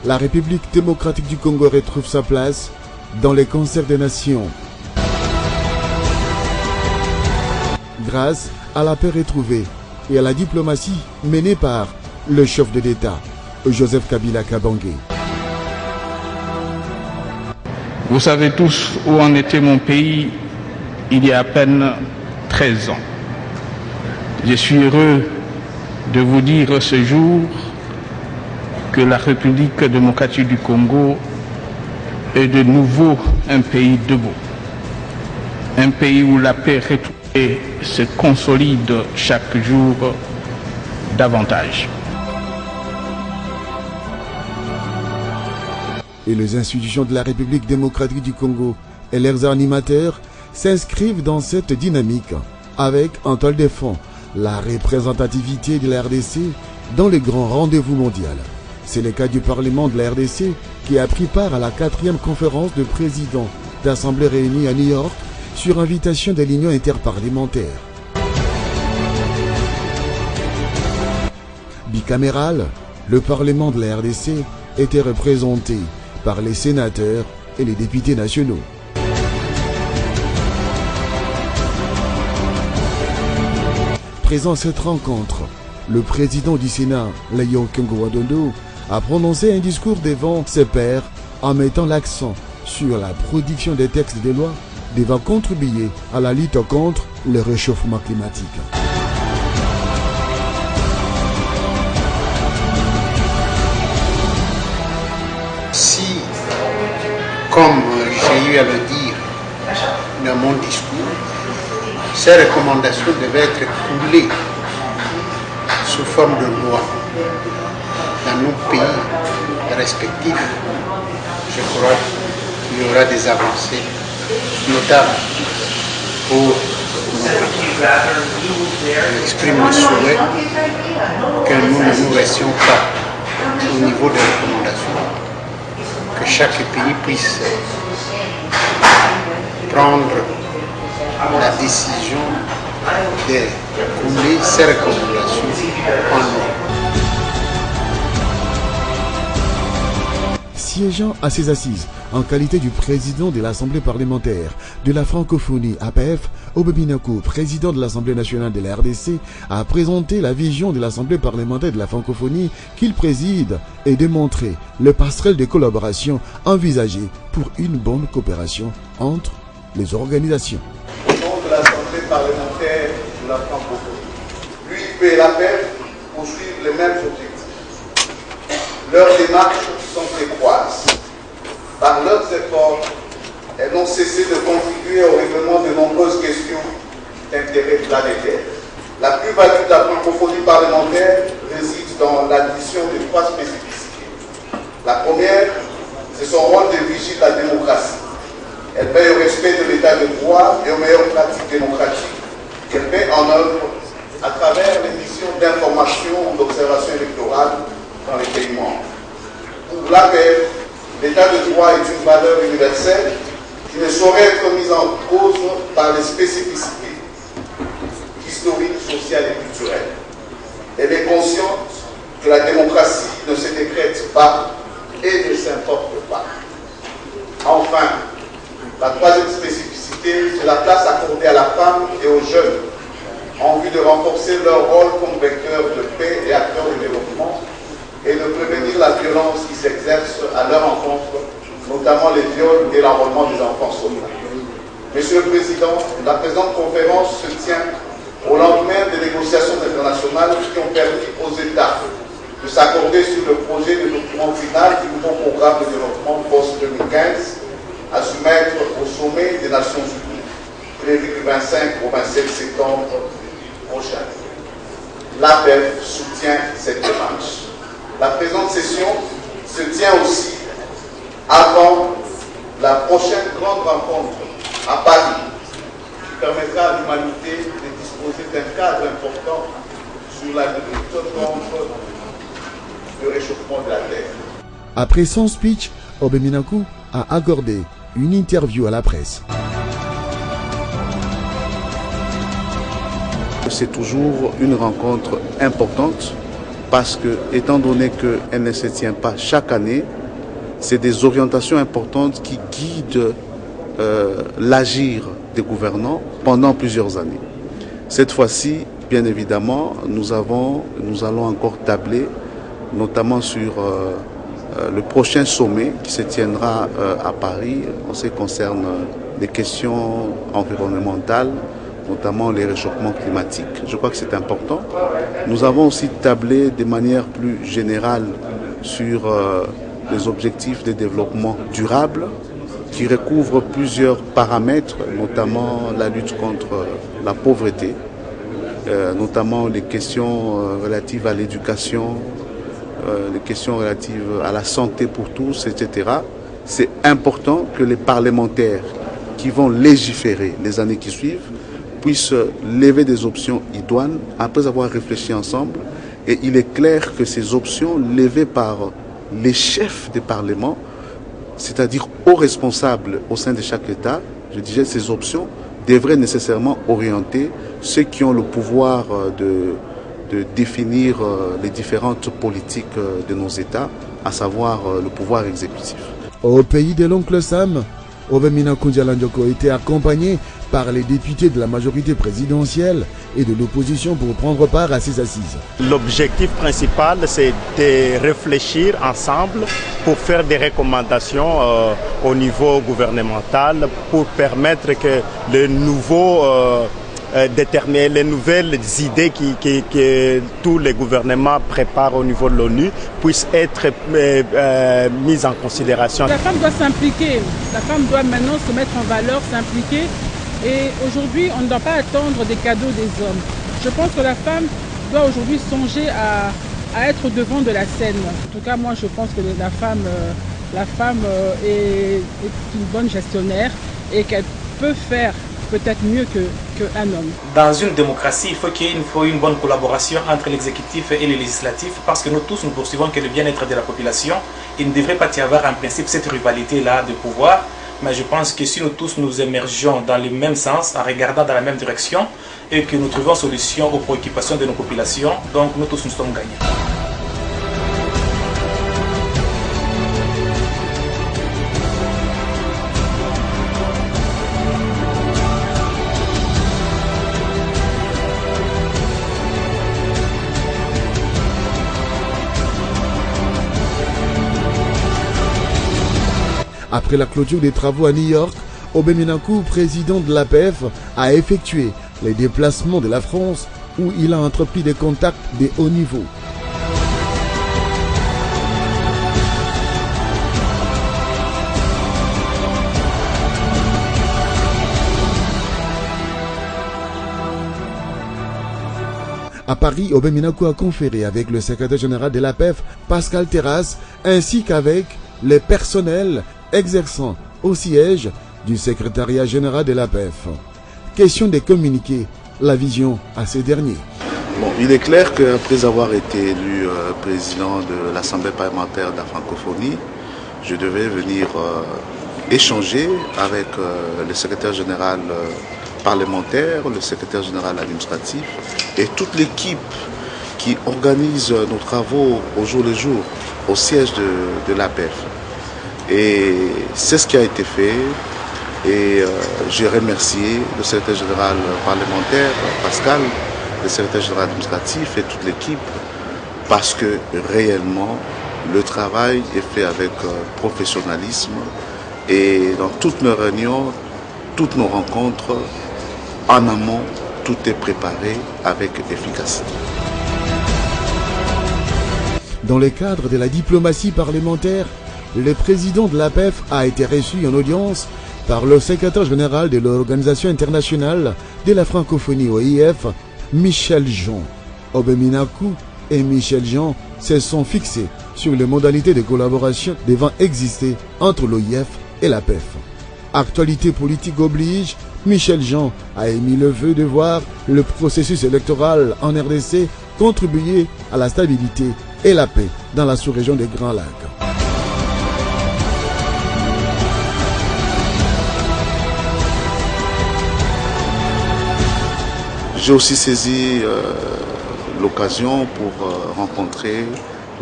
la République démocratique du Congo retrouve sa place dans les concerts des nations. Grâce à la paix retrouvée et à la diplomatie menée par le chef de l'État, Joseph Kabila Kabange. Vous savez tous où en était mon pays il y a à peine 13 ans. Je suis heureux de vous dire ce jour que la République démocratique du Congo est de nouveau un pays debout. Un pays où la paix retrouvée se consolide chaque jour davantage. Et les institutions de la République démocratique du Congo et leurs animateurs s'inscrivent dans cette dynamique avec en toile de fond la représentativité de la RDC dans les grands rendez-vous mondiaux. C'est le cas du Parlement de la RDC qui a pris part à la 4e conférence de présidents d'assemblée réunie à New York sur invitation de l'Union interparlementaire. Bicaméral, le Parlement de la RDC était représenté par les sénateurs et les députés nationaux. Présent à cette rencontre, le président du Sénat, Léon Kengo-Wadondo, a prononcé un discours devant ses pairs en mettant l'accent sur la production des textes de loi devant contribuer à la lutte contre le réchauffement climatique. Si, comme j'ai eu à le dire dans mon discours, ces recommandations devaient être coulées sous forme de loi dans nos pays respectifs, je crois qu'il y aura des avancées notables pour nos pays. J'exprime le souhait que nous ne nous restions pas au niveau des recommandations, que chaque pays puisse prendre la décision de couler ces recommandations en loi. Siégeant à ces assises, en qualité du président de l'Assemblée parlementaire de la francophonie APF, Obebinaku, président de l'Assemblée nationale de la RDC, a présenté la vision de l'Assemblée parlementaire de la francophonie qu'il préside et démontré le passerelle de collaboration envisagé pour une bonne coopération entre les organisations. Au nom de l'Assemblée parlementaire de la francophonie, l'UIP et l'APF poursuivent les mêmes objectifs. Leurs démarches sont étroites. Par leurs efforts, elles n'ont cessé de contribuer au règlement de nombreuses questions d'intérêt planétaire. La plus-value de la francophonie parlementaire réside dans l'addition de 3 spécificités. La première, c'est son rôle de vigile de la démocratie. Elle veille au respect de l'état de droit et aux meilleures pratiques démocratiques qu'elle met en œuvre à travers les missions d'information ou d'observation électorale dans les pays membres. Pour l'APF, l'état de droit est une valeur universelle qui ne saurait être mise en cause par les spécificités historiques, sociales et culturelles. Elle est consciente que la démocratie ne se décrète pas et ne s'importe pas. Enfin, la 3e spécificité, c'est la place accordée à la femme et aux jeunes en vue de renforcer leur rôle comme vecteurs de paix et acteurs de développement et de prévenir la violence qui s'exerce à leur encontre, notamment les viols et l'enrôlement des enfants soldats. Monsieur le Président, la présente conférence se tient au lendemain des négociations internationales qui ont permis aux États de s'accorder sur le projet de document final du nouveau programme de développement post-2015 à soumettre au sommet des Nations Unies, prévu du 25 au 27 septembre prochain. L'APF soutient cette démarche. La présente session se tient aussi avant la prochaine grande rencontre à Paris, qui permettra à l'humanité de disposer d'un cadre important sur la lutte contre le réchauffement de la Terre. Après son speech, Obebinaku a accordé une interview à la presse. C'est toujours une rencontre importante parce que, étant donné qu'elle ne se tient pas chaque année, c'est des orientations importantes qui guident l'agir des gouvernants pendant plusieurs années. Cette fois-ci, bien évidemment, nous allons encore tabler, notamment sur le prochain sommet qui se tiendra à Paris en ce qui concerne les questions environnementales, notamment les réchauffements climatiques. Je crois que c'est important. Nous avons aussi tablé de manière plus générale sur les objectifs de développement durable qui recouvrent plusieurs paramètres, notamment la lutte contre la pauvreté, notamment les questions relatives à l'éducation, les questions relatives à la santé pour tous, etc. C'est important que les parlementaires qui vont légiférer les années qui suivent puissent lever des options idoines après avoir réfléchi ensemble. Et il est clair que ces options levées par les chefs des parlements, c'est-à-dire aux responsables au sein de chaque État, je disais, ces options devraient nécessairement orienter ceux qui ont le pouvoir de définir les différentes politiques de nos États, à savoir le pouvoir exécutif. Au pays de l'oncle Sam, Obemina Koundiala Ndioko était accompagné par les députés de la majorité présidentielle et de l'opposition pour prendre part à ces assises. L'objectif principal, c'est de réfléchir ensemble pour faire des recommandations au niveau gouvernemental pour permettre que le nouveau déterminer les nouvelles idées que tous les gouvernements préparent au niveau de l'ONU puissent être mises en considération. La femme doit s'impliquer, la femme doit maintenant se mettre en valeur, s'impliquer. Et aujourd'hui, on ne doit pas attendre des cadeaux des hommes. Je pense que la femme doit aujourd'hui songer à être devant de la scène. En tout cas, moi, je pense que la femme est une bonne gestionnaire et qu'elle peut faire peut-être mieux qu'un homme. Dans une démocratie, il faut qu'il y ait une bonne collaboration entre l'exécutif et le législatif parce que nous tous, nous poursuivons que le bien-être de la population. Il ne devrait pas y avoir en principe cette rivalité-là de pouvoir. Mais je pense que si nous tous nous émergeons dans le même sens, en regardant dans la même direction, et que nous trouvons solution aux préoccupations de nos populations, donc nous tous nous sommes gagnants. Après la clôture des travaux à New York, Obemina Kou, président de l'APF, a effectué les déplacements de la France où il a entrepris des contacts de haut niveau. À Paris, Obemina Kou a conféré avec le secrétaire général de l'APF, Pascal Terrasse, ainsi qu'avec les personnels exerçant au siège du secrétariat général de l'APF. Question de communiquer la vision à ces derniers. Bon, il est clair qu'après avoir été élu président de l'Assemblée parlementaire de la francophonie, je devais venir échanger avec le secrétaire général parlementaire, le secrétaire général administratif et toute l'équipe qui organise nos travaux au jour le jour au siège de l'APF. Et c'est ce qui a été fait et j'ai remercié le secrétaire général parlementaire, Pascal, le secrétaire général administratif et toute l'équipe parce que réellement le travail est fait avec professionnalisme et dans toutes nos réunions, toutes nos rencontres, en amont, tout est préparé avec efficacité. Dans le cadre de la diplomatie parlementaire, le président de l'APF a été reçu en audience par le secrétaire général de l'Organisation internationale de la francophonie OIF, Michel Jean. Obemina Kou et Michel Jean se sont fixés sur les modalités de collaboration devant exister entre l'OIF et l'APF. Actualité politique oblige, Michel Jean a émis le vœu de voir le processus électoral en RDC contribuer à la stabilité et la paix dans la sous-région des Grands Lacs. J'ai aussi saisi l'occasion pour rencontrer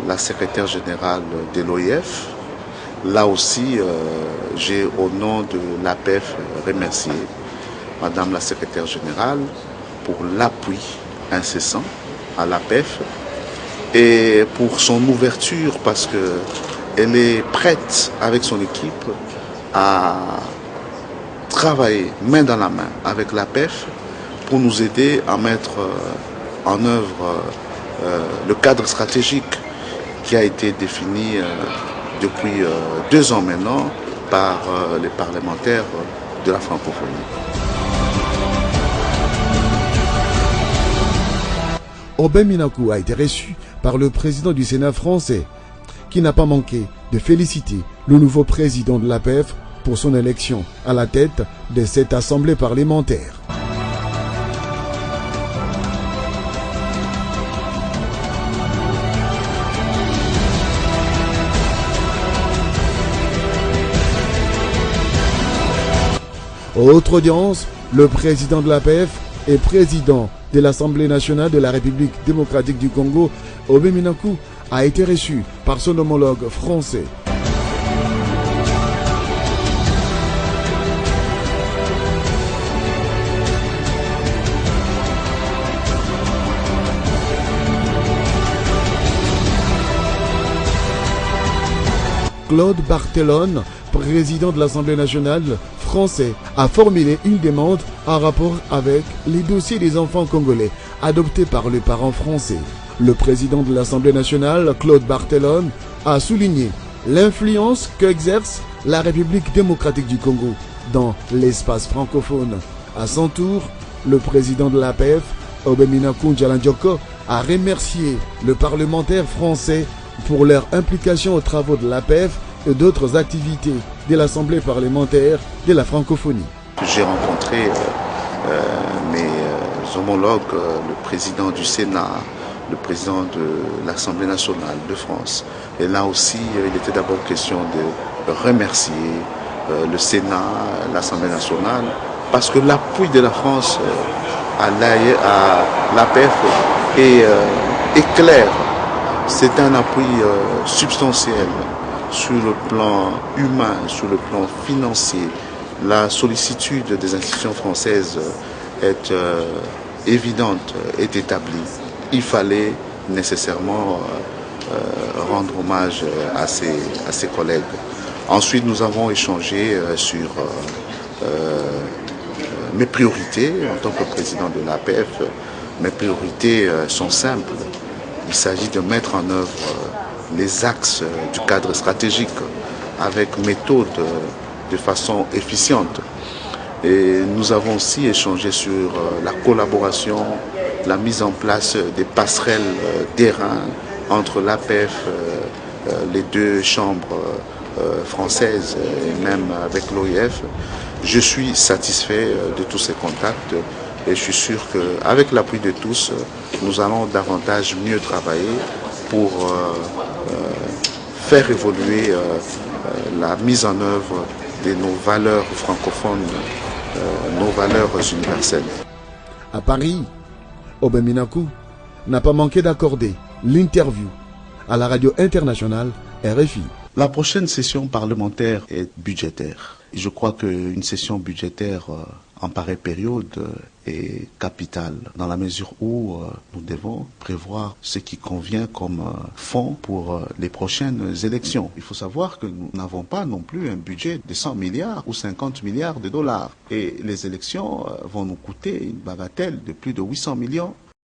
la secrétaire générale de l'OIF. Là aussi, j'ai au nom de l'APEF remercié Madame la secrétaire générale pour l'appui incessant à l'APEF et pour son ouverture parce qu'elle est prête avec son équipe à travailler main dans la main avec l'APEF pour nous aider à mettre en œuvre le cadre stratégique qui a été défini depuis 2 ans maintenant par les parlementaires de la francophonie. Aubin Minakou a été reçu par le président du Sénat français, qui n'a pas manqué de féliciter le nouveau président de l'APEF pour son élection à la tête de cette assemblée parlementaire. Autre audience, le président de l'APEF et président de l'Assemblée nationale de la République démocratique du Congo, Aubin Minakou, a été reçu par son homologue français. Claude Barthelone, président de l'Assemblée nationale français, a formulé une demande en rapport avec les dossiers des enfants congolais adoptés par les parents français. Le président de l'Assemblée nationale, Claude Barthelone, a souligné l'influence qu'exerce la République démocratique du Congo dans l'espace francophone. À son tour, le président de l'APF, Aubin Minakou Njalandjoko, a remercié le parlementaire français pour leur implication aux travaux de l'APF et d'autres activités de l'Assemblée parlementaire de la francophonie. J'ai rencontré mes homologues, le président du Sénat, le président de l'Assemblée nationale de France. Et là aussi, il était d'abord question de remercier le Sénat, l'Assemblée nationale, parce que l'appui de la France à l'APF est clair. C'est un appui substantiel sur le plan humain, sur le plan financier. La sollicitude des institutions françaises est évidente, est établie. Il fallait nécessairement rendre hommage à ses collègues. Ensuite, nous avons échangé sur mes priorités en tant que président de l'APF. Mes priorités sont simples. Il s'agit de mettre en œuvre les axes du cadre stratégique avec méthode de façon efficiente. Et nous avons aussi échangé sur la collaboration, la mise en place des passerelles d'airain entre l'APF, les 2 chambres françaises et même avec l'OIF. Je suis satisfait de tous ces contacts et je suis sûr qu'avec l'appui de tous, nous allons davantage mieux travailler pour faire évoluer la mise en œuvre de nos valeurs francophones, nos valeurs universelles. À Paris, Aubin Minakou n'a pas manqué d'accorder l'interview à la radio internationale RFI. La prochaine session parlementaire est budgétaire. Je crois qu'une session budgétaire en pareille période est capitale dans la mesure où nous devons prévoir ce qui convient comme fonds pour les prochaines élections. Il faut savoir que nous n'avons pas non plus un budget de 100 milliards ou 50 milliards de dollars. Et les élections vont nous coûter une bagatelle de plus de 800 millions